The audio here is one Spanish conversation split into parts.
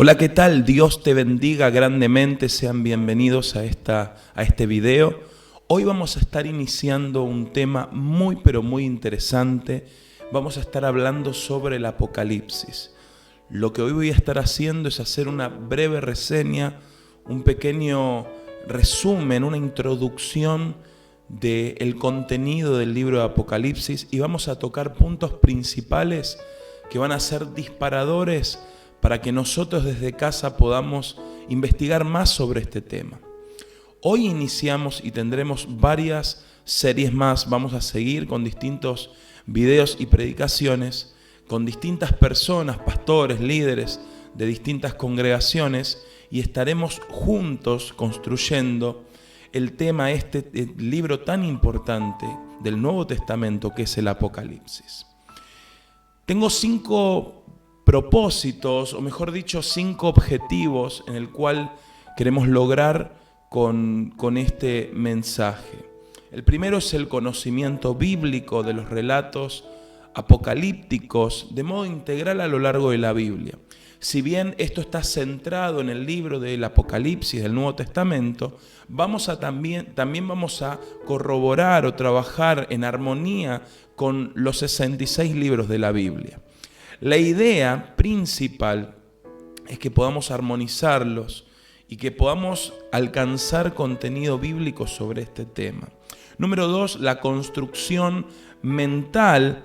Hola, ¿qué tal? Dios te bendiga grandemente. Sean bienvenidos a este video. Hoy vamos a estar iniciando un tema muy pero muy interesante. Vamos a estar hablando sobre el Apocalipsis. Lo que hoy voy a estar haciendo es hacer una breve reseña, un pequeño resumen, una introducción del contenido del libro de Apocalipsis, y vamos a tocar puntos principales que van a ser disparadores para que nosotros desde casa podamos investigar más sobre este tema. Hoy iniciamos y tendremos varias series más. Vamos a seguir con distintos videos y predicaciones, con distintas personas, pastores, líderes de distintas congregaciones, y estaremos juntos construyendo el tema, el libro tan importante del Nuevo Testamento que es el Apocalipsis. Tengo 5 propósitos, o mejor dicho, 5 objetivos en el cual queremos lograr con este mensaje. El primero es el conocimiento bíblico de los relatos apocalípticos de modo integral a lo largo de la Biblia. Si bien esto está centrado en el libro del Apocalipsis del Nuevo Testamento, también vamos a corroborar o trabajar en armonía con los 66 libros de la Biblia. La idea principal es que podamos armonizarlos y que podamos alcanzar contenido bíblico sobre este tema. Número 2, la construcción mental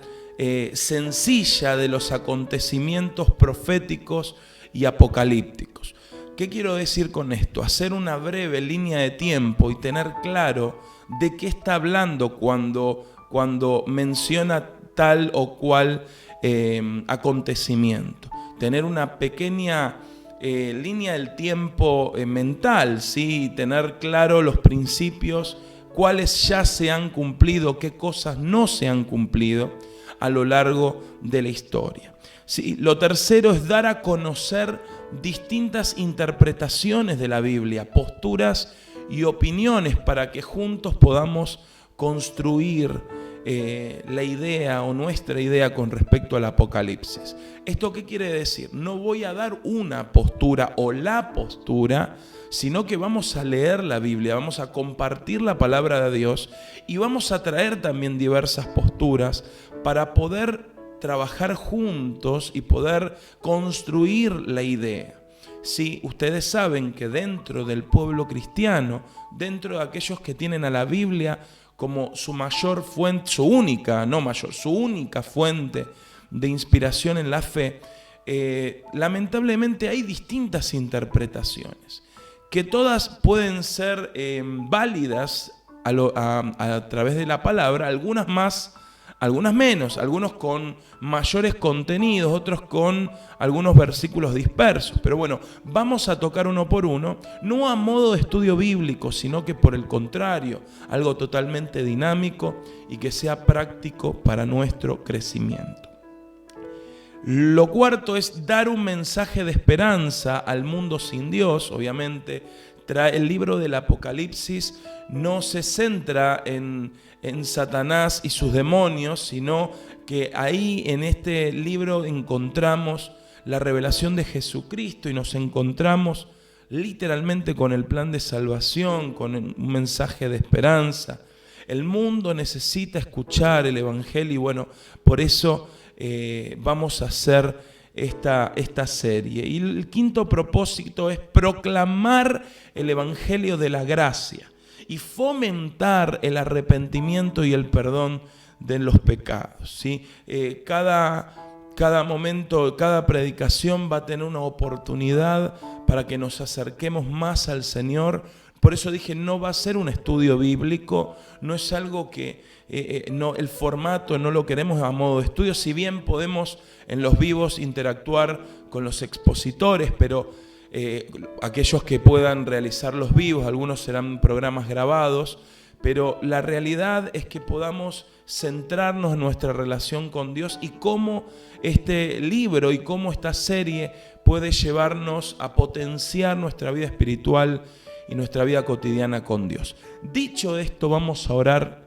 sencilla de los acontecimientos proféticos y apocalípticos. ¿Qué quiero decir con esto? Hacer una breve línea de tiempo y tener claro de qué está hablando cuando menciona tal o cual acontecimiento. Tener una pequeña línea del tiempo mental, ¿sí? Tener claro los principios, cuáles ya se han cumplido, qué cosas no se han cumplido a lo largo de la historia. ¿Sí? Lo tercero es dar a conocer distintas interpretaciones de la Biblia, posturas y opiniones para que juntos podamos construir la idea o nuestra idea con respecto al Apocalipsis. ¿Esto qué quiere decir? No voy a dar una postura o la postura, sino que vamos a leer la Biblia, vamos a compartir la palabra de Dios y vamos a traer también diversas posturas para poder trabajar juntos y poder construir la idea. Sí, ustedes saben que dentro del pueblo cristiano, dentro de aquellos que tienen a la Biblia como su mayor fuente, su única fuente de inspiración en la fe, lamentablemente hay distintas interpretaciones, que todas pueden ser válidas a través de la palabra, algunas más, algunas menos, algunos con mayores contenidos, otros con algunos versículos dispersos. Pero bueno, vamos a tocar uno por uno, no a modo de estudio bíblico, sino que por el contrario, algo totalmente dinámico y que sea práctico para nuestro crecimiento. Lo cuarto es dar un mensaje de esperanza al mundo sin Dios. Obviamente, el libro del Apocalipsis no se centra en Satanás y sus demonios, sino que ahí en este libro encontramos la revelación de Jesucristo y nos encontramos literalmente con el plan de salvación, con un mensaje de esperanza. El mundo necesita escuchar el Evangelio y bueno, por eso vamos a hacer esta serie. Y el quinto propósito es proclamar el Evangelio de la gracia y fomentar el arrepentimiento y el perdón de los pecados, ¿sí? Cada momento, cada predicación va a tener una oportunidad para que nos acerquemos más al Señor. Por eso dije, no va a ser un estudio bíblico, no es algo que el formato no lo queremos a modo de estudio, si bien podemos en los vivos interactuar con los expositores, pero aquellos que puedan realizar los vivos, algunos serán programas grabados, pero la realidad es que podamos centrarnos en nuestra relación con Dios y cómo este libro y cómo esta serie puede llevarnos a potenciar nuestra vida espiritual y nuestra vida cotidiana con Dios. Dicho esto, vamos a orar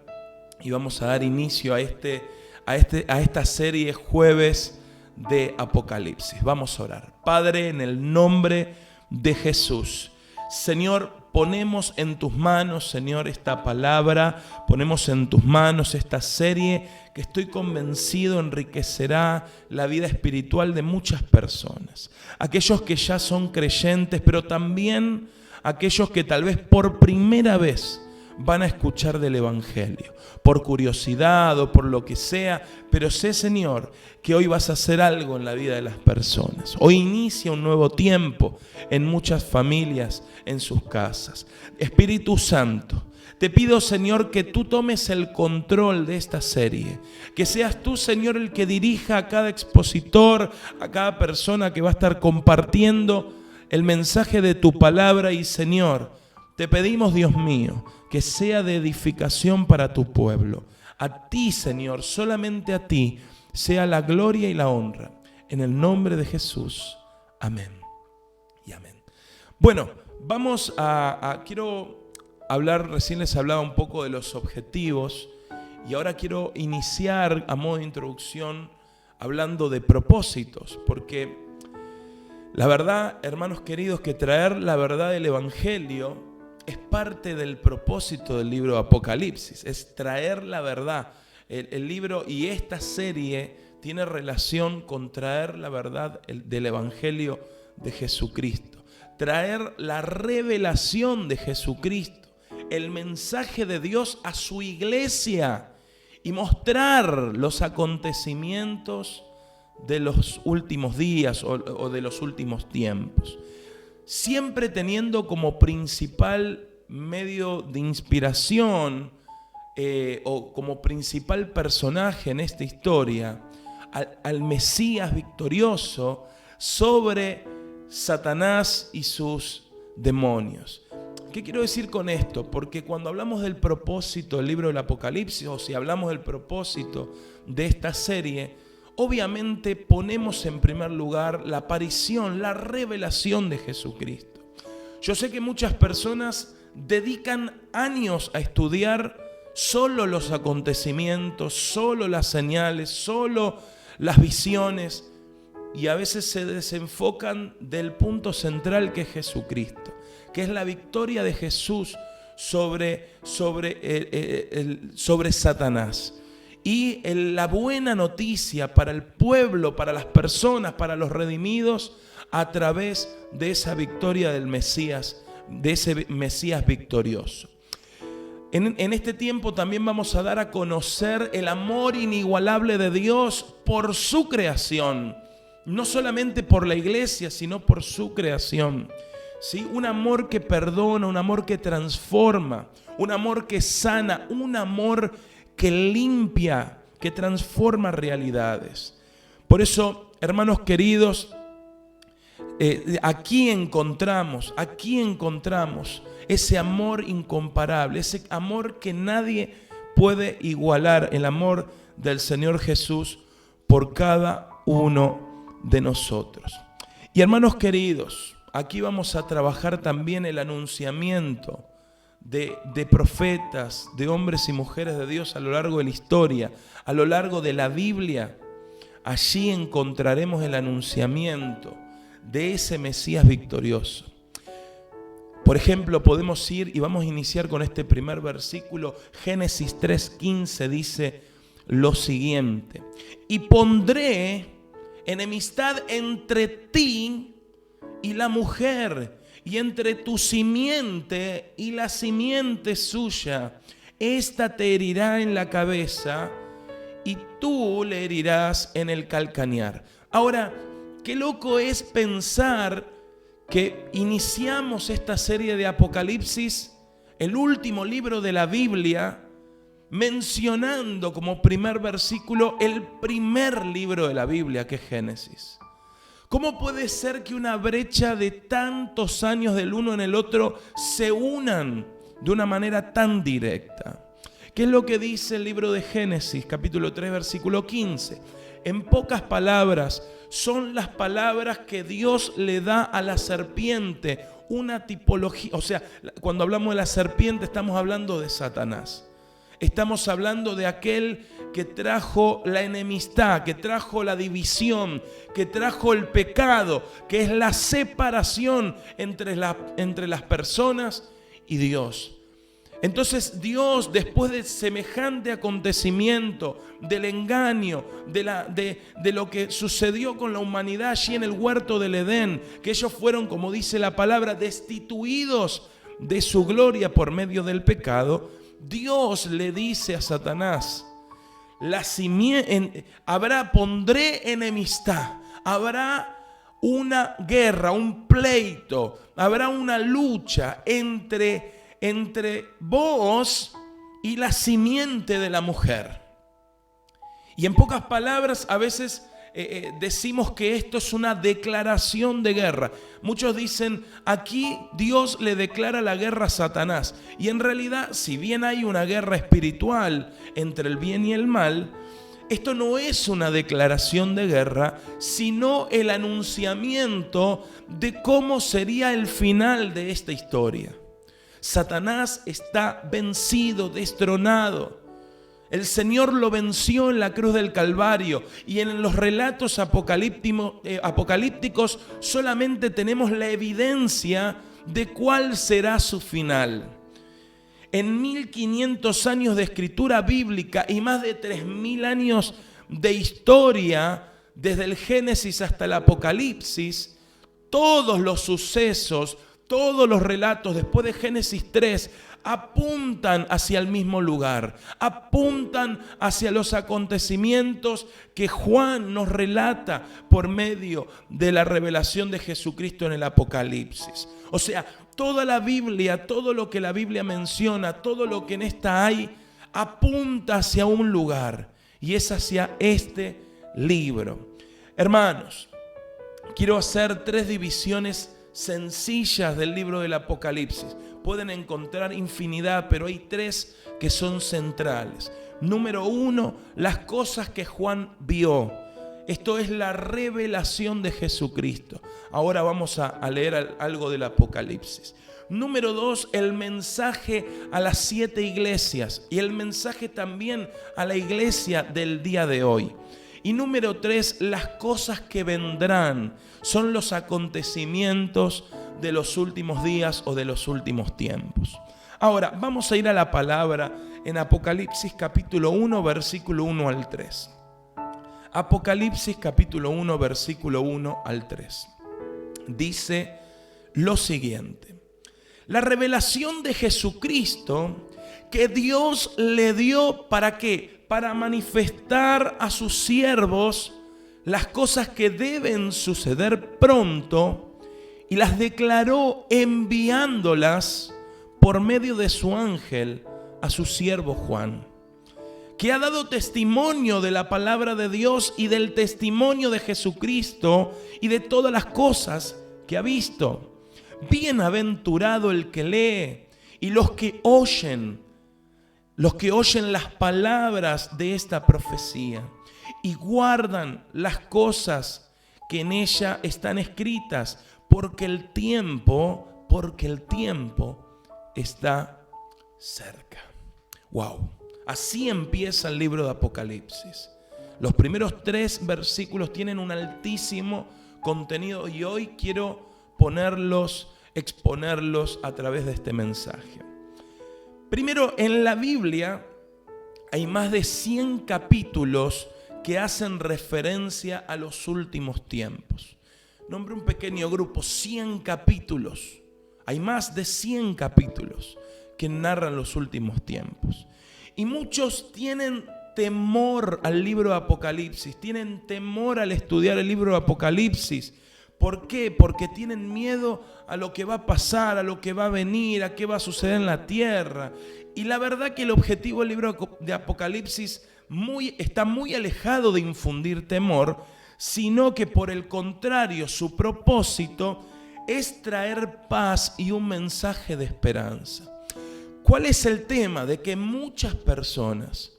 y vamos a dar inicio a esta serie jueves de Apocalipsis. Vamos a orar. Padre, en el nombre de Jesús, Señor, ponemos en tus manos, Señor, esta palabra, ponemos en tus manos esta serie que estoy convencido enriquecerá la vida espiritual de muchas personas. Aquellos que ya son creyentes, pero también aquellos que tal vez por primera vez van a escuchar del Evangelio, por curiosidad o por lo que sea, pero sé, Señor, que hoy vas a hacer algo en la vida de las personas. Hoy inicia un nuevo tiempo en muchas familias, en sus casas. Espíritu Santo, te pido, Señor, que tú tomes el control de esta serie, que seas tú, Señor, el que dirija a cada expositor, a cada persona que va a estar compartiendo el mensaje de tu palabra. Y, Señor, te pedimos, Dios mío, que sea de edificación para tu pueblo. A ti, Señor, solamente a ti, sea la gloria y la honra. En el nombre de Jesús. Amén y amén. Bueno, vamos quiero hablar, recién les hablaba un poco de los objetivos, y ahora quiero iniciar a modo de introducción hablando de propósitos, porque la verdad, hermanos queridos, que traer la verdad del Evangelio es parte del propósito del libro de Apocalipsis, es traer la verdad. El libro y esta serie tiene relación con traer la verdad del Evangelio de Jesucristo, traer la revelación de Jesucristo, el mensaje de Dios a su iglesia y mostrar los acontecimientos de los últimos días o de los últimos tiempos. Siempre teniendo como principal medio de inspiración o como principal personaje en esta historia al Mesías victorioso sobre Satanás y sus demonios. ¿Qué quiero decir con esto? Porque cuando hablamos del propósito del libro del Apocalipsis, o si hablamos del propósito de esta serie, obviamente ponemos en primer lugar la aparición, la revelación de Jesucristo. Yo sé que muchas personas dedican años a estudiar solo los acontecimientos, solo las señales, solo las visiones, y a veces se desenfocan del punto central que es Jesucristo, que es la victoria de Jesús sobre Satanás. Y la buena noticia para el pueblo, para las personas, para los redimidos, a través de esa victoria del Mesías, de ese Mesías victorioso. En este tiempo también vamos a dar a conocer el amor inigualable de Dios por su creación. No solamente por la iglesia, sino por su creación. ¿Sí? Un amor que perdona, un amor que transforma, un amor que sana, un amor que limpia, que transforma realidades. Por eso, hermanos queridos, aquí encontramos ese amor incomparable, ese amor que nadie puede igualar, el amor del Señor Jesús por cada uno de nosotros. Y hermanos queridos, aquí vamos a trabajar también el anunciamiento de profetas, de hombres y mujeres de Dios a lo largo de la historia, a lo largo de la Biblia. Allí encontraremos el anunciamiento de ese Mesías victorioso. Por ejemplo, podemos ir y vamos a iniciar con este primer versículo. Génesis 3:15 dice lo siguiente: y pondré enemistad entre ti y la mujer, y entre tu simiente y la simiente suya. Esta te herirá en la cabeza y tú le herirás en el calcañar. Ahora, qué loco es pensar que iniciamos esta serie de Apocalipsis, el último libro de la Biblia, mencionando como primer versículo el primer libro de la Biblia, que es Génesis. ¿Cómo puede ser que una brecha de tantos años del uno en el otro se unan de una manera tan directa? ¿Qué es lo que dice el libro de Génesis, capítulo 3, versículo 15? En pocas palabras, son las palabras que Dios le da a la serpiente, una tipología. O sea, cuando hablamos de la serpiente estamos hablando de Satanás. Estamos hablando de aquel que trajo la enemistad, que trajo la división, que trajo el pecado, que es la separación entre las personas y Dios. Entonces Dios, después de semejante acontecimiento, del engaño, de lo que sucedió con la humanidad allí en el huerto del Edén, que ellos fueron, como dice la palabra, destituidos de su gloria por medio del pecado, Dios le dice a Satanás: pondré enemistad, habrá una guerra, un pleito, habrá una lucha entre vos y la simiente de la mujer. Y en pocas palabras, a veces decimos que esto es una declaración de guerra. Muchos dicen, aquí Dios le declara la guerra a Satanás. Y en realidad, si bien hay una guerra espiritual entre el bien y el mal, esto no es una declaración de guerra, sino el anunciamiento de cómo sería el final de esta historia. Satanás está vencido, destronado. El Señor lo venció en la cruz del Calvario, y en los relatos apocalípticos solamente tenemos la evidencia de cuál será su final. En 1500 años de escritura bíblica y más de 3000 años de historia, desde el Génesis hasta el Apocalipsis, todos los sucesos, todos los relatos después de Génesis 3 apuntan hacia el mismo lugar, apuntan hacia los acontecimientos que Juan nos relata por medio de la revelación de Jesucristo en el Apocalipsis. O sea, toda la Biblia, todo lo que la Biblia menciona, todo lo que en esta hay, apunta hacia un lugar, y es hacia este libro. Hermanos, quiero hacer 3 divisiones sencillas del libro del Apocalipsis. Pueden encontrar infinidad, pero hay 3 que son centrales. Número 1, las cosas que Juan vio. Esto es la revelación de Jesucristo. Ahora vamos a leer algo del Apocalipsis. Número 2, el mensaje a las 7 iglesias y el mensaje también a la iglesia del día de hoy. Y número 3, las cosas que vendrán, son los acontecimientos de los últimos días o de los últimos tiempos. Ahora, vamos a ir a la palabra en Apocalipsis capítulo 1, versículo 1 al 3. Apocalipsis capítulo 1, versículo 1 al 3. Dice lo siguiente: la revelación de Jesucristo que Dios le dio, ¿para qué? Para manifestar a sus siervos las cosas que deben suceder pronto, y las declaró enviándolas por medio de su ángel a su siervo Juan, que ha dado testimonio de la palabra de Dios y del testimonio de Jesucristo y de todas las cosas que ha visto. Bienaventurado el que lee y los que oyen las palabras de esta profecía y guardan las cosas que en ella están escritas, porque el tiempo está cerca. Wow. Así empieza el libro de Apocalipsis. Los primeros 3 versículos tienen un altísimo contenido y hoy quiero exponerlos a través de este mensaje. Primero, en la Biblia hay más de 100 capítulos que hacen referencia a los últimos tiempos. Nombre un pequeño grupo, 100 capítulos. Hay más de 100 capítulos que narran los últimos tiempos. Y muchos tienen temor al libro de Apocalipsis, tienen temor al estudiar el libro de Apocalipsis. ¿Por qué? Porque tienen miedo a lo que va a pasar, a lo que va a venir, a qué va a suceder en la tierra. Y la verdad que el objetivo del libro de Apocalipsis está muy alejado de infundir temor, sino que por el contrario, su propósito es traer paz y un mensaje de esperanza. ¿Cuál es el tema? De que muchas personas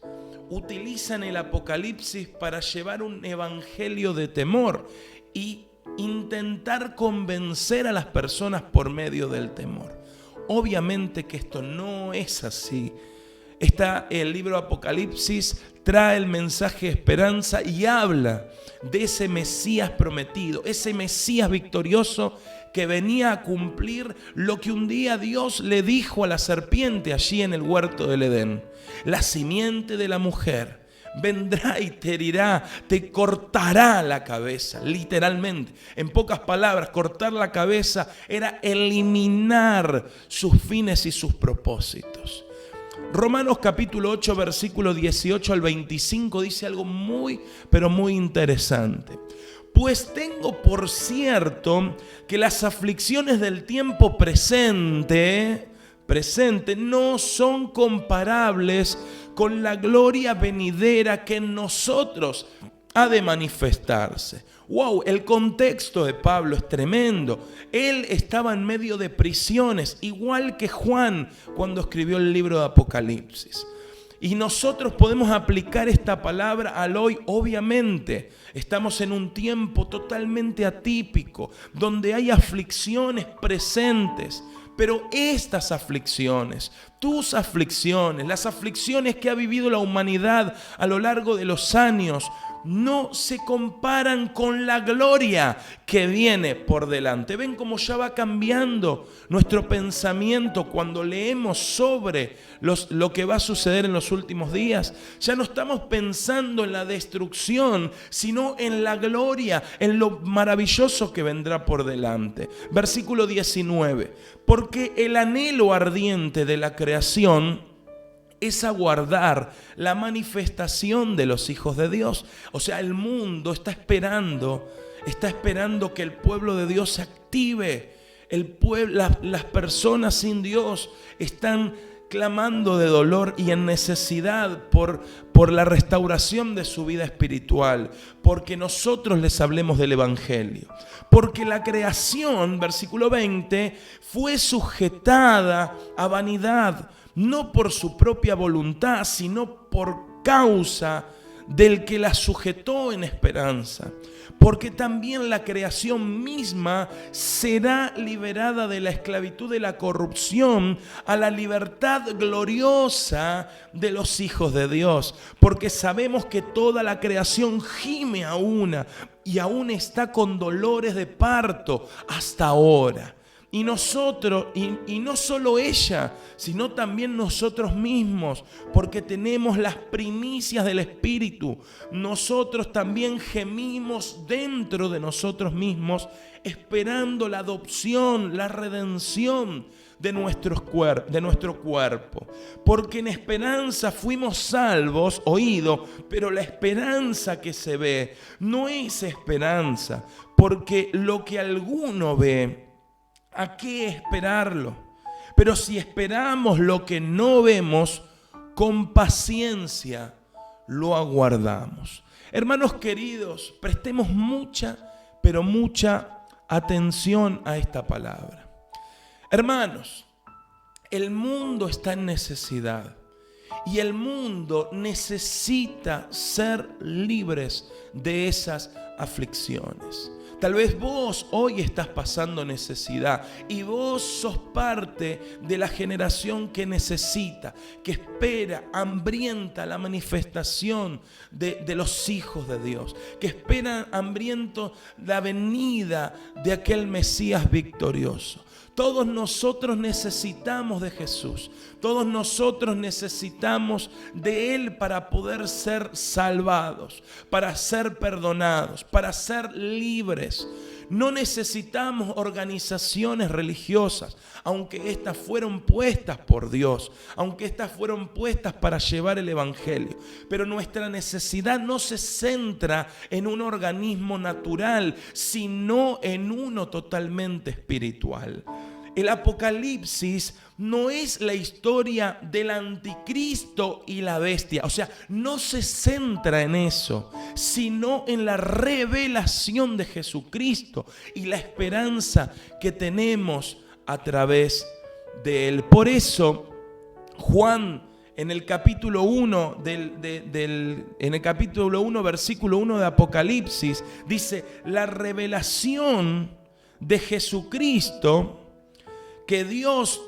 utilizan el Apocalipsis para llevar un evangelio de temor y intentar convencer a las personas por medio del temor. Obviamente que esto no es así. El libro de Apocalipsis trae el mensaje de esperanza y habla de ese Mesías prometido, ese Mesías victorioso que venía a cumplir lo que un día Dios le dijo a la serpiente allí en el huerto del Edén. La simiente de la mujer vendrá y te herirá, te cortará la cabeza, literalmente. En pocas palabras, cortar la cabeza era eliminar sus fines y sus propósitos. Romanos capítulo 8, versículo 18 al 25 dice algo muy, pero muy interesante. Pues tengo por cierto que las aflicciones del tiempo presente no son comparables con la gloria venidera que en nosotros ha de manifestarse. Wow, el contexto de Pablo es tremendo. Él estaba en medio de prisiones, igual que Juan cuando escribió el libro de Apocalipsis. Y nosotros podemos aplicar esta palabra al hoy. Obviamente, estamos en un tiempo totalmente atípico, donde hay aflicciones presentes. Pero estas aflicciones, tus aflicciones, las aflicciones que ha vivido la humanidad a lo largo de los años, no se comparan con la gloria que viene por delante. Ven cómo ya va cambiando nuestro pensamiento cuando leemos sobre lo que va a suceder en los últimos días. Ya no estamos pensando en la destrucción, sino en la gloria, en lo maravilloso que vendrá por delante. Versículo 19. Porque el anhelo ardiente de la creación es aguardar la manifestación de los hijos de Dios. O sea, el mundo está esperando que el pueblo de Dios se active. Las personas sin Dios están clamando de dolor y en necesidad por la restauración de su vida espiritual, porque nosotros les hablemos del Evangelio. Porque la creación, versículo 20, fue sujetada a vanidad, no por su propia voluntad, sino por causa del que la sujetó en esperanza. Porque también la creación misma será liberada de la esclavitud de la corrupción a la libertad gloriosa de los hijos de Dios. Porque sabemos que toda la creación gime y aún está con dolores de parto hasta ahora. Y nosotros, y no solo ella, sino también nosotros mismos, porque tenemos las primicias del Espíritu. Nosotros también gemimos dentro de nosotros mismos, esperando la adopción, la redención de nuestro cuerpo. Porque en esperanza fuimos salvos, oído, pero la esperanza que se ve no es esperanza, porque lo que alguno ve, ¿a qué esperarlo? Pero si esperamos lo que no vemos, con paciencia lo aguardamos. Hermanos queridos, prestemos mucha, pero mucha atención a esta palabra. Hermanos, el mundo está en necesidad y el mundo necesita ser libres de esas aflicciones. Tal vez vos hoy estás pasando necesidad y vos sos parte de la generación que necesita, que espera, hambrienta la manifestación de los hijos de Dios, que espera hambriento la venida de aquel Mesías victorioso. Todos nosotros necesitamos de Jesús. Todos nosotros necesitamos de Él para poder ser salvados, para ser perdonados, para ser libres. No necesitamos organizaciones religiosas, aunque estas fueron puestas por Dios, aunque estas fueron puestas para llevar el Evangelio. Pero nuestra necesidad no se centra en un organismo natural, sino en uno totalmente espiritual. El Apocalipsis no es la historia del anticristo y la bestia. O sea, no se centra en eso, sino en la revelación de Jesucristo y la esperanza que tenemos a través de Él. Por eso, Juan, en el capítulo 1, versículo 1 de Apocalipsis, dice, la revelación de Jesucristo que Dios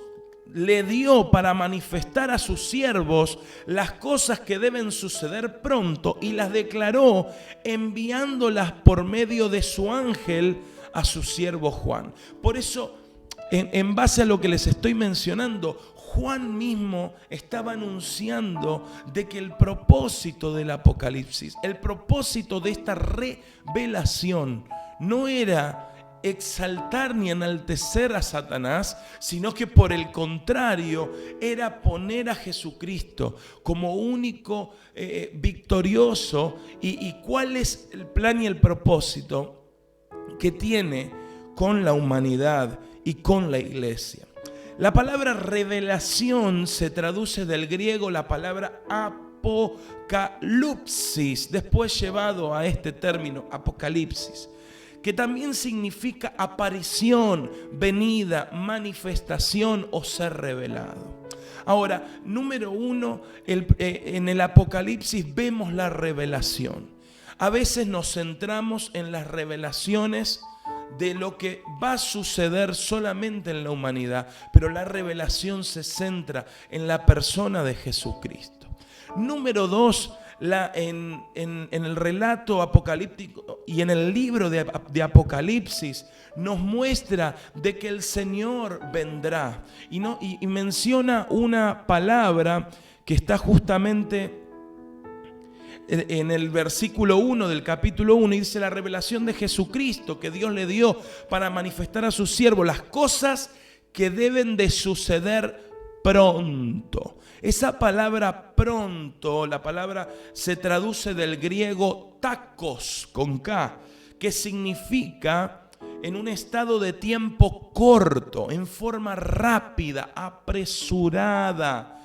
le dio para manifestar a sus siervos las cosas que deben suceder pronto y las declaró enviándolas por medio de su ángel a su siervo Juan. Por eso, en base a lo que les estoy mencionando, Juan mismo estaba anunciando de que el propósito del Apocalipsis, el propósito de esta revelación no era exaltar ni enaltecer a Satanás, sino que por el contrario era poner a Jesucristo como único victorioso. ¿Y cuál es el plan y el propósito que tiene con la humanidad y con la iglesia? La palabra revelación se traduce del griego la palabra apocalipsis, después llevado a este término apocalipsis, que también significa aparición, venida, manifestación o ser revelado. Ahora, número uno, en el Apocalipsis vemos la revelación. A veces nos centramos en las revelaciones de lo que va a suceder solamente en la humanidad, pero la revelación se centra en la persona de Jesucristo. Número dos, en el relato apocalíptico y en el libro de Apocalipsis nos muestra de que el Señor vendrá y menciona una palabra que está justamente en el versículo 1 del capítulo 1, y dice: la revelación de Jesucristo que Dios le dio para manifestar a sus siervos las cosas que deben de suceder pronto. Esa palabra pronto, la palabra se traduce del griego takos con K, que significa en un estado de tiempo corto, en forma rápida, apresurada.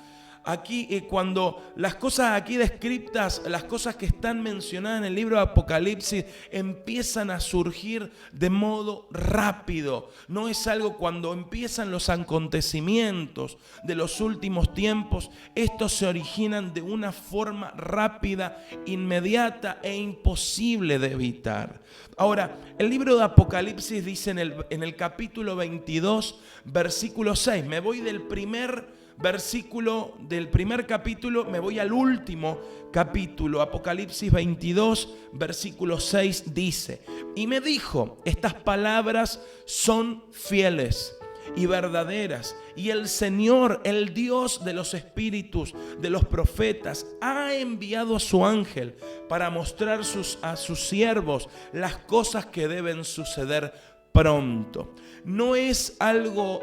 Aquí, cuando las cosas aquí descritas, las cosas que están mencionadas en el libro de Apocalipsis, empiezan a surgir de modo rápido. No es algo cuando empiezan los acontecimientos de los últimos tiempos, estos se originan de una forma rápida, inmediata e imposible de evitar. Ahora, el libro de Apocalipsis dice en el capítulo 22, versículo 6, me voy del primer versículo del primer capítulo, me voy al último capítulo. Apocalipsis 22, versículo 6 dice: y me dijo, estas palabras son fieles y verdaderas, y el Señor, el Dios de los espíritus de los profetas, ha enviado a su ángel para mostrar a sus siervos las cosas que deben suceder pronto. No es algo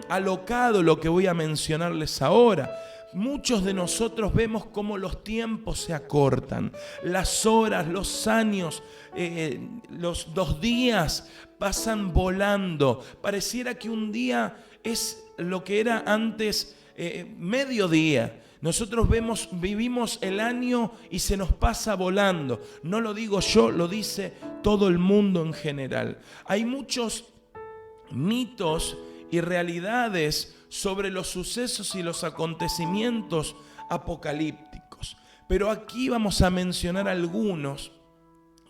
alocado lo que voy a mencionarles ahora. Muchos de nosotros vemos cómo los tiempos se acortan, las horas, los años, los 2 días pasan volando. Pareciera que un día es lo que era antes mediodía. Nosotros vivimos el año y se nos pasa volando. No lo digo yo, lo dice todo el mundo en general. Hay muchos mitos y realidades sobre los sucesos y los acontecimientos apocalípticos. Pero aquí vamos a mencionar algunos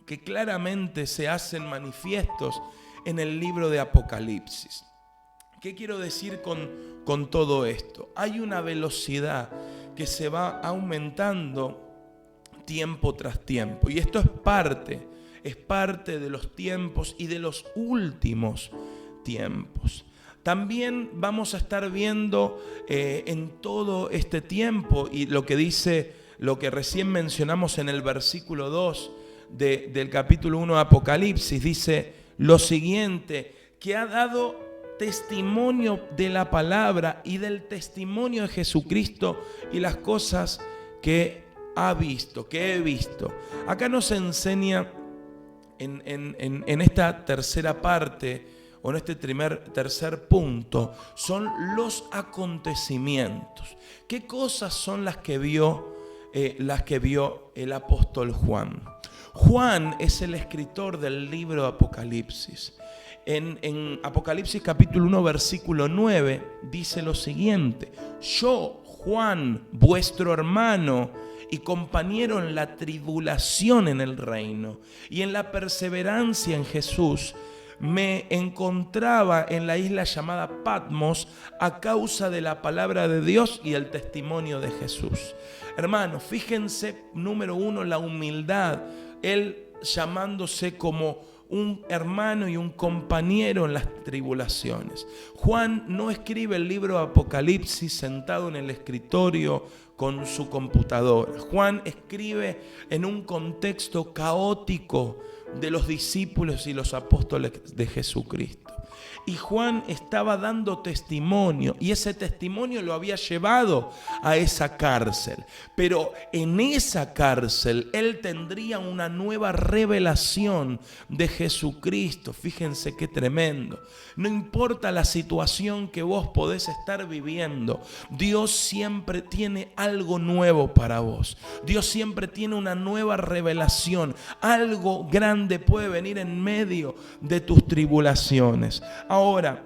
que claramente se hacen manifiestos en el libro de Apocalipsis. ¿Qué quiero decir con todo esto? Hay una velocidad que se va aumentando tiempo tras tiempo. Y esto es parte de los tiempos y de los últimos tiempos. También vamos a estar viendo en todo este tiempo, y lo que dice, lo que recién mencionamos en el versículo 2 del capítulo 1 de Apocalipsis, dice lo siguiente: que ha dado testimonio de la palabra y del testimonio de Jesucristo y las cosas que ha visto, que he visto. Acá nos enseña en esta tercera parte, o en este tercer punto, son los acontecimientos. ¿Qué cosas son las que vio el apóstol Juan? Juan es el escritor del libro de Apocalipsis. En Apocalipsis capítulo 1, versículo 9, dice lo siguiente: yo, Juan, vuestro hermano y compañero en la tribulación en el reino y en la perseverancia en Jesús, me encontraba en la isla llamada Patmos a causa de la palabra de Dios y el testimonio de Jesús. Hermanos, fíjense, número uno, la humildad. Él llamándose como un hermano y un compañero en las tribulaciones. Juan no escribe el libro de Apocalipsis sentado en el escritorio con su computadora. Juan escribe en un contexto caótico de los discípulos y los apóstoles de Jesucristo. Y Juan estaba dando testimonio, y ese testimonio lo había llevado a esa cárcel. Pero en esa cárcel él tendría una nueva revelación de Jesucristo. Fíjense qué tremendo. No importa la situación que vos podés estar viviendo, Dios siempre tiene algo nuevo para vos. Dios siempre tiene una nueva revelación. Algo grande puede venir en medio de tus tribulaciones. Ahora,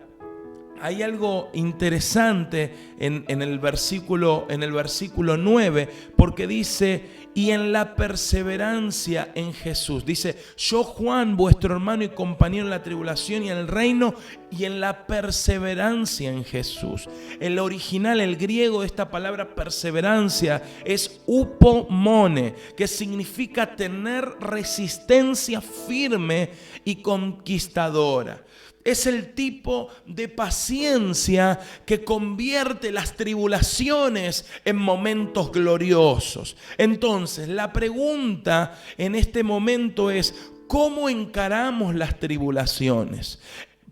hay algo interesante en el versículo 9, porque dice, y en la perseverancia en Jesús. Dice, yo Juan, vuestro hermano y compañero en la tribulación y en el reino, y en la perseverancia en Jesús. El original, el griego de esta palabra perseverancia es upomone, que significa tener resistencia firme y conquistadora. Es el tipo de paciencia que convierte las tribulaciones en momentos gloriosos. Entonces, la pregunta en este momento es, ¿cómo encaramos las tribulaciones?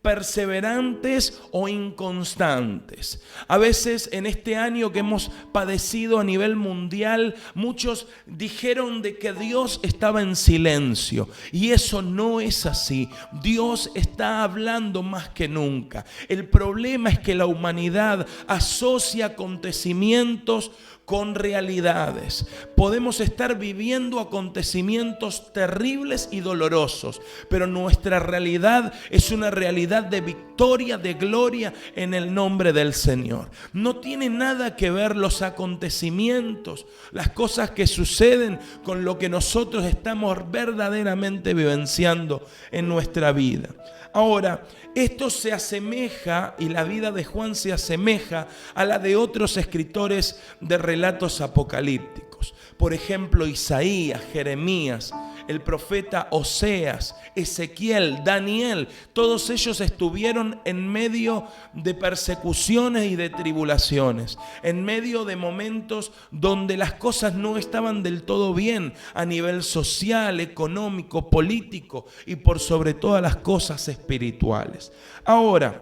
¿Perseverantes o inconstantes? A veces en este año que hemos padecido a nivel mundial, muchos dijeron de que Dios estaba en silencio, y eso no es así. Dios está hablando más que nunca. El problema es que la humanidad asocia acontecimientos con realidades. Podemos estar viviendo acontecimientos terribles y dolorosos, pero nuestra realidad es una realidad de victoria, de gloria en el nombre del Señor. No tiene nada que ver los acontecimientos, las cosas que suceden, con lo que nosotros estamos verdaderamente vivenciando en nuestra vida. Ahora, esto se asemeja, y la vida de Juan se asemeja a la de otros escritores de relatos apocalípticos. Por ejemplo, Isaías, Jeremías, el profeta Oseas, Ezequiel, Daniel, todos ellos estuvieron en medio de persecuciones y de tribulaciones, en medio de momentos donde las cosas no estaban del todo bien a nivel social, económico, político y por sobre todas las cosas espirituales. Ahora,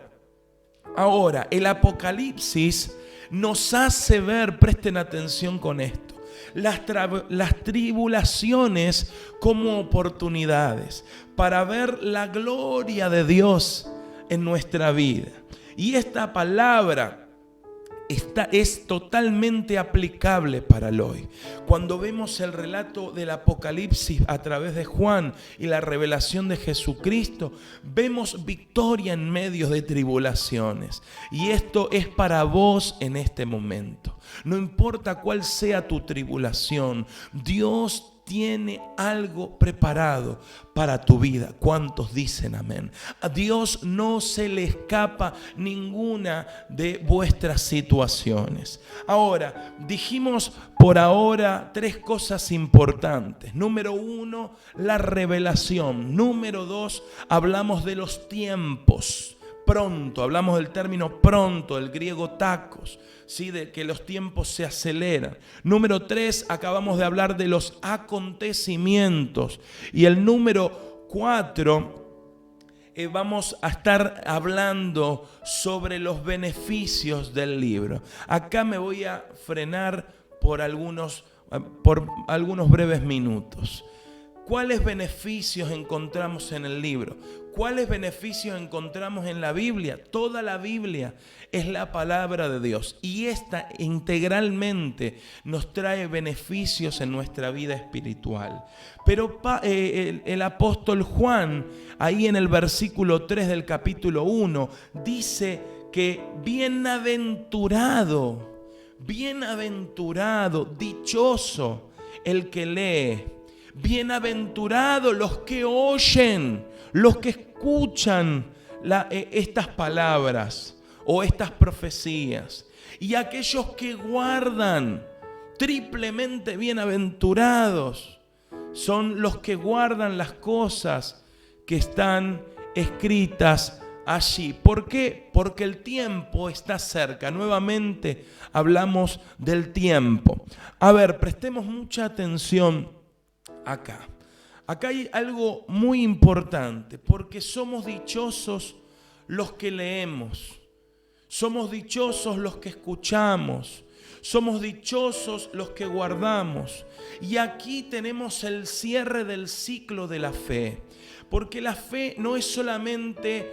el Apocalipsis nos hace ver, presten atención con esto, las tribulaciones como oportunidades para ver la gloria de Dios en nuestra vida. Y esta palabra es totalmente aplicable para el hoy. Cuando vemos el relato del Apocalipsis a través de Juan y la revelación de Jesucristo, vemos victoria en medio de tribulaciones. Y esto es para vos en este momento. No importa cuál sea tu tribulación, Dios tiene algo preparado para tu vida. ¿Cuántos dicen amén? A Dios no se le escapa ninguna de vuestras situaciones. Ahora, dijimos por ahora 3 cosas importantes. Número 1, la revelación. Número 2, hablamos de los tiempos. Pronto, hablamos del término pronto, el griego tacos, ¿sí? De que los tiempos se aceleran. Número 3, acabamos de hablar de los acontecimientos. Y el número 4, vamos a estar hablando sobre los beneficios del libro. Acá me voy a frenar por algunos breves minutos. ¿Cuáles beneficios encontramos en el libro? ¿Cuáles beneficios encontramos en la Biblia? Toda la Biblia es la palabra de Dios, y esta integralmente nos trae beneficios en nuestra vida espiritual. Pero el apóstol Juan, ahí en el versículo 3 del capítulo 1, dice que bienaventurado, dichoso el que lee. Bienaventurados los que oyen, los que escuchan estas palabras o estas profecías, y aquellos que guardan. Triplemente bienaventurados son los que guardan las cosas que están escritas allí. ¿Por qué? Porque el tiempo está cerca. Nuevamente hablamos del tiempo. A ver, prestemos mucha atención acá. Acá hay algo muy importante, porque somos dichosos los que leemos, somos dichosos los que escuchamos, somos dichosos los que guardamos. Y aquí tenemos el cierre del ciclo de la fe. Porque la fe no es solamente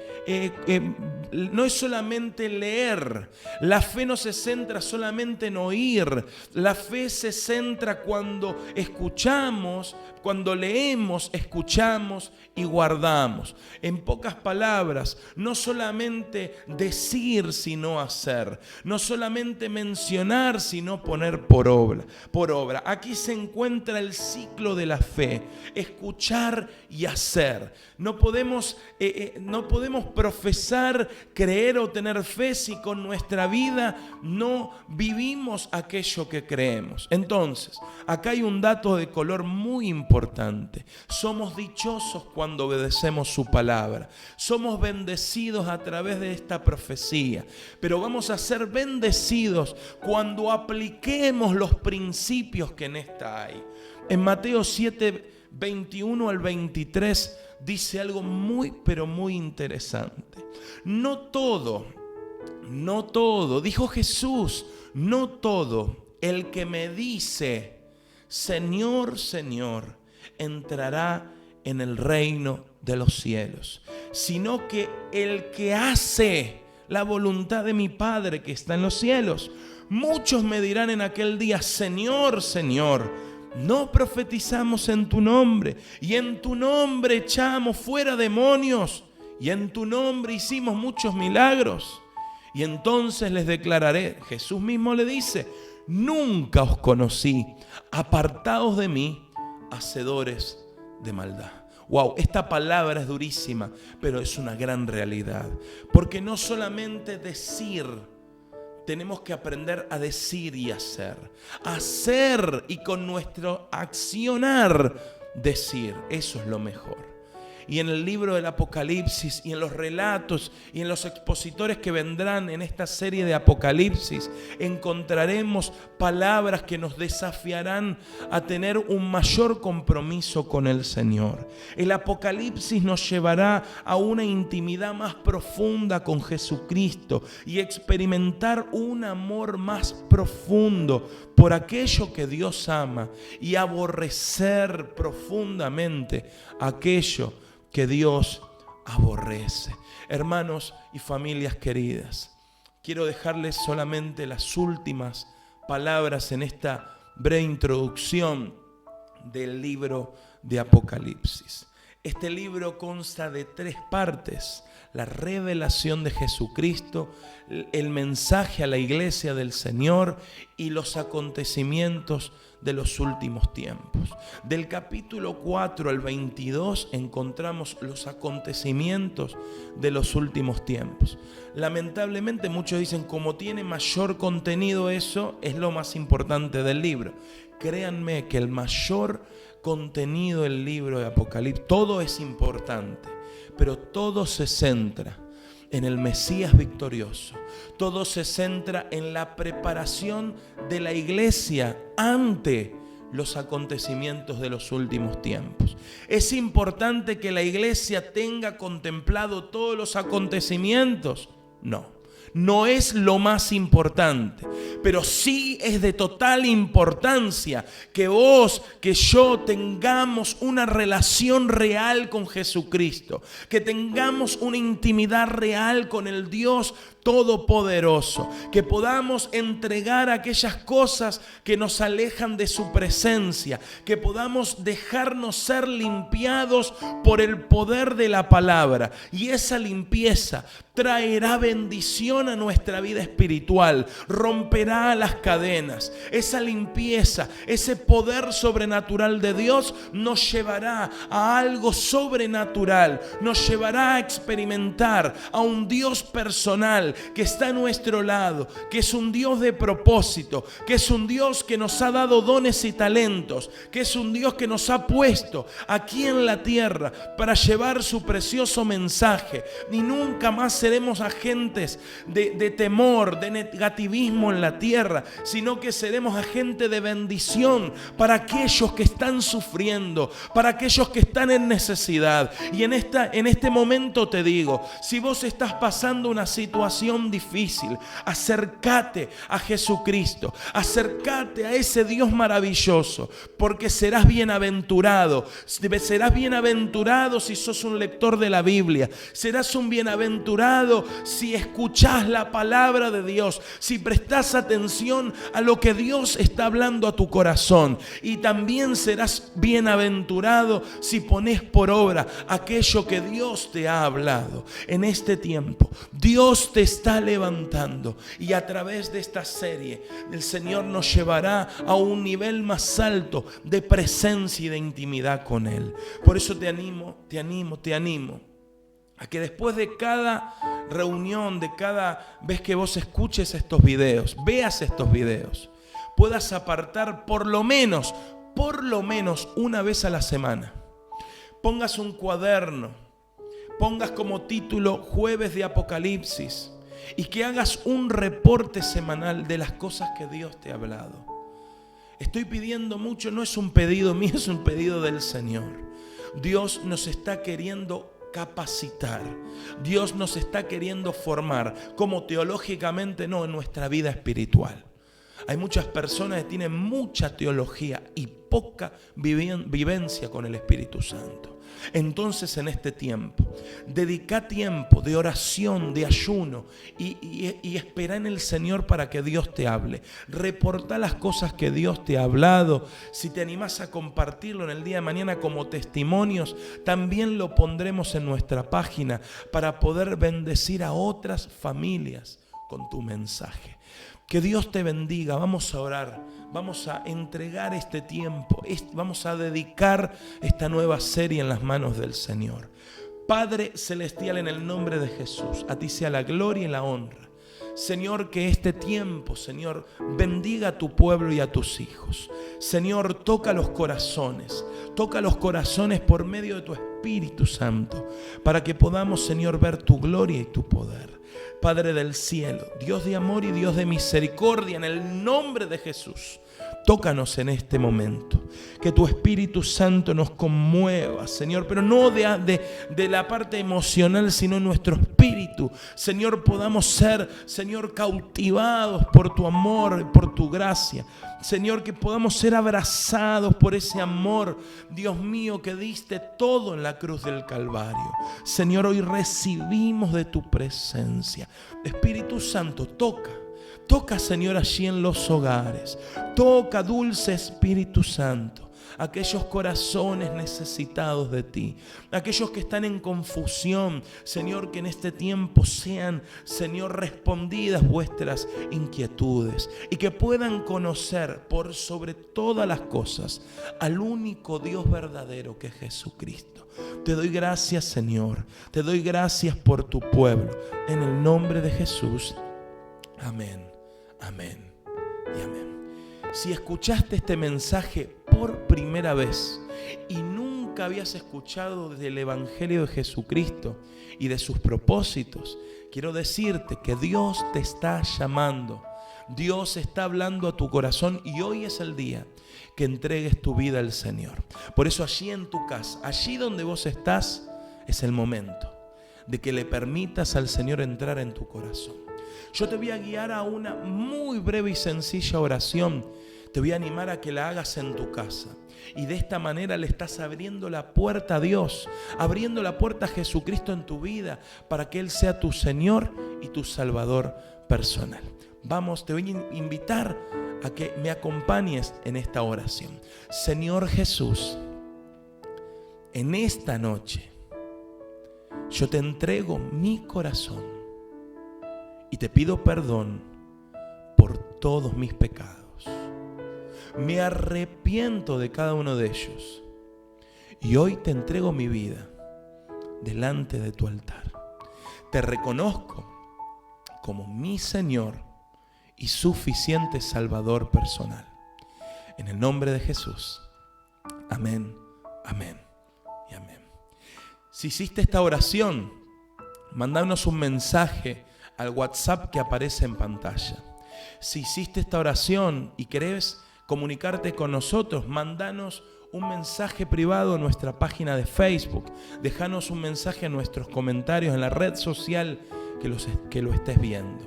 leer. La fe no se centra solamente en oír. La fe se centra cuando escuchamos, cuando leemos, escuchamos y guardamos. En pocas palabras, no solamente decir sino hacer. No solamente mencionar sino poner por obra. Aquí se encuentra el ciclo de la fe. Escuchar y hacer. No podemos profesar, creer o tener fe si con nuestra vida no vivimos aquello que creemos. Entonces, acá hay un dato de color muy importante. Somos dichosos cuando obedecemos su palabra. Somos bendecidos a través de esta profecía. Pero vamos a ser bendecidos cuando apliquemos los principios que en esta hay. En Mateo 7, 21 al 23 dice algo muy, pero muy interesante. No todo, dijo Jesús, no todo el que me dice, Señor, Señor, entrará en el reino de los cielos, sino que el que hace la voluntad de mi Padre que está en los cielos. Muchos me dirán en aquel día, Señor, Señor, no profetizamos en tu nombre, y en tu nombre echamos fuera demonios, y en tu nombre hicimos muchos milagros. Y entonces les declararé, Jesús mismo le dice, nunca os conocí, apartados de mí, hacedores de maldad. Wow, esta palabra es durísima, pero es una gran realidad. Porque no solamente decir, tenemos que aprender a decir y hacer. Hacer y con nuestro accionar decir, eso es lo mejor. Y en el libro del Apocalipsis y en los relatos y en los expositores que vendrán en esta serie de Apocalipsis, encontraremos palabras que nos desafiarán a tener un mayor compromiso con el Señor. El Apocalipsis nos llevará a una intimidad más profunda con Jesucristo y experimentar un amor más profundo por aquello que Dios ama y aborrecer profundamente aquello que Dios aborrece. Hermanos y familias queridas, quiero dejarles solamente las últimas palabras en esta breve introducción del libro de Apocalipsis. Este libro consta de 3 partes: la revelación de Jesucristo, el mensaje a la iglesia del Señor y los acontecimientos de los últimos tiempos. Del capítulo 4 al 22 encontramos los acontecimientos de los últimos tiempos. Lamentablemente muchos dicen, como tiene mayor contenido, eso es lo más importante del libro. Créanme que el mayor contenido del libro de Apocalipsis, todo es importante, pero todo se centra en el Mesías victorioso. Todo se centra en la preparación de la iglesia ante los acontecimientos de los últimos tiempos. ¿Es importante que la iglesia tenga contemplado todos los acontecimientos? No es lo más importante, pero sí es de total importancia que vos, que yo tengamos una relación real con Jesucristo, que tengamos una intimidad real con el Dios Todopoderoso, que podamos entregar aquellas cosas que nos alejan de su presencia, que podamos dejarnos ser limpiados por el poder de la palabra, y esa limpieza traerá bendición bendición a nuestra vida espiritual, romperá las cadenas. Esa limpieza, ese poder sobrenatural de Dios nos llevará a algo sobrenatural, nos llevará a experimentar a un Dios personal que está a nuestro lado, que es un Dios de propósito, que es un Dios que nos ha dado dones y talentos, que es un Dios que nos ha puesto aquí en la tierra para llevar su precioso mensaje. Y nunca más seremos agentes de temor, de negativismo en la tierra, sino que seremos agentes de bendición para aquellos que están sufriendo, para aquellos que están en necesidad. Y en este momento te digo, si vos estás pasando una situación difícil, acércate a Jesucristo, acércate a ese Dios maravilloso, porque serás bienaventurado. Serás bienaventurado si sos un lector de la Biblia. Serás un bienaventurado si escuchás la palabra de Dios, si prestás atención a lo que Dios está hablando a tu corazón. Y también serás bienaventurado si pones por obra aquello que Dios te ha hablado. En este tiempo, Dios te está levantando, y a través de esta serie, el Señor nos llevará a un nivel más alto de presencia y de intimidad con Él. Por eso te animo a que después de cada reunión, de cada vez que vos escuches estos videos, veas estos videos, puedas apartar por lo menos una vez a la semana. Pongas un cuaderno, pongas como título Jueves de Apocalipsis, y que hagas un reporte semanal de las cosas que Dios te ha hablado. Estoy pidiendo mucho, no es un pedido mío, es un pedido del Señor. Dios nos está queriendo capacitar. Dios nos está queriendo formar, como teológicamente, no, en nuestra vida espiritual. Hay muchas personas que tienen mucha teología y poca vivencia con el Espíritu Santo. Entonces, en este tiempo, dedica tiempo de oración, de ayuno, y espera en el Señor para que Dios te hable. Reporta las cosas que Dios te ha hablado. Si te animás a compartirlo en el día de mañana como testimonios, también lo pondremos en nuestra página para poder bendecir a otras familias con tu mensaje. Que Dios te bendiga. Vamos a orar, vamos a entregar este tiempo, vamos a dedicar esta nueva serie en las manos del Señor. Padre celestial, en el nombre de Jesús, a ti sea la gloria y la honra. Señor, que este tiempo, Señor, bendiga a tu pueblo y a tus hijos. Señor, toca los corazones por medio de tu Espíritu Santo, para que podamos, Señor, ver tu gloria y tu poder. Padre del cielo, Dios de amor y Dios de misericordia, en el nombre de Jesús, tócanos en este momento. Que tu Espíritu Santo nos conmueva, Señor, pero no de la parte emocional, sino en nuestro espíritu. Señor, podamos ser, Señor, cautivados por tu amor, por tu gracia. Señor, que podamos ser abrazados por ese amor, Dios mío, que diste todo en la cruz del Calvario. Señor, hoy recibimos de tu presencia. Espíritu Santo, toca, Señor, allí en los hogares. Toca, dulce Espíritu Santo, aquellos corazones necesitados de ti, aquellos que están en confusión. Señor, que en este tiempo sean, Señor, respondidas vuestras inquietudes, y que puedan conocer por sobre todas las cosas al único Dios verdadero, que es Jesucristo. Te doy gracias, Señor, te doy gracias por tu pueblo, en el nombre de Jesús. Amén, amén y amén. Si escuchaste este mensaje por primera vez y nunca habías escuchado del Evangelio de Jesucristo y de sus propósitos, quiero decirte que Dios te está llamando. Dios está hablando a tu corazón, y hoy es el día que entregues tu vida al Señor. Por eso, allí en tu casa, allí donde vos estás, es el momento de que le permitas al Señor entrar en tu corazón. Yo te voy a guiar a una muy breve y sencilla oración. Te voy a animar a que la hagas en tu casa. Y de esta manera le estás abriendo la puerta a Dios, abriendo la puerta a Jesucristo en tu vida, para que Él sea tu Señor y tu Salvador personal. Vamos, te voy a invitar a que me acompañes en esta oración. Señor Jesús, en esta noche yo te entrego mi corazón y te pido perdón por todos mis pecados. Me arrepiento de cada uno de ellos y hoy te entrego mi vida delante de tu altar. Te reconozco como mi Señor y suficiente Salvador personal. En el nombre de Jesús. Amén, amén y amén. Si hiciste esta oración, mandanos un mensaje al WhatsApp que aparece en pantalla. Si hiciste esta oración y querés comunicarte con nosotros, mandanos un mensaje privado en nuestra página de Facebook. Déjanos un mensaje en nuestros comentarios en la red social que lo estés viendo.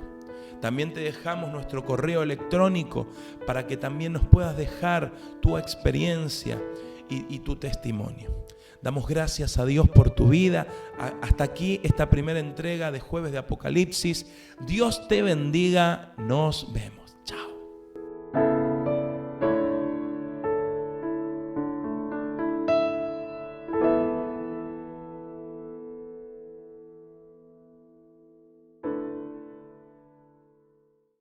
También te dejamos nuestro correo electrónico para que también nos puedas dejar tu experiencia y tu testimonio. Damos gracias a Dios por tu vida. Hasta aquí esta primera entrega de Jueves de Apocalipsis. Dios te bendiga. Nos vemos.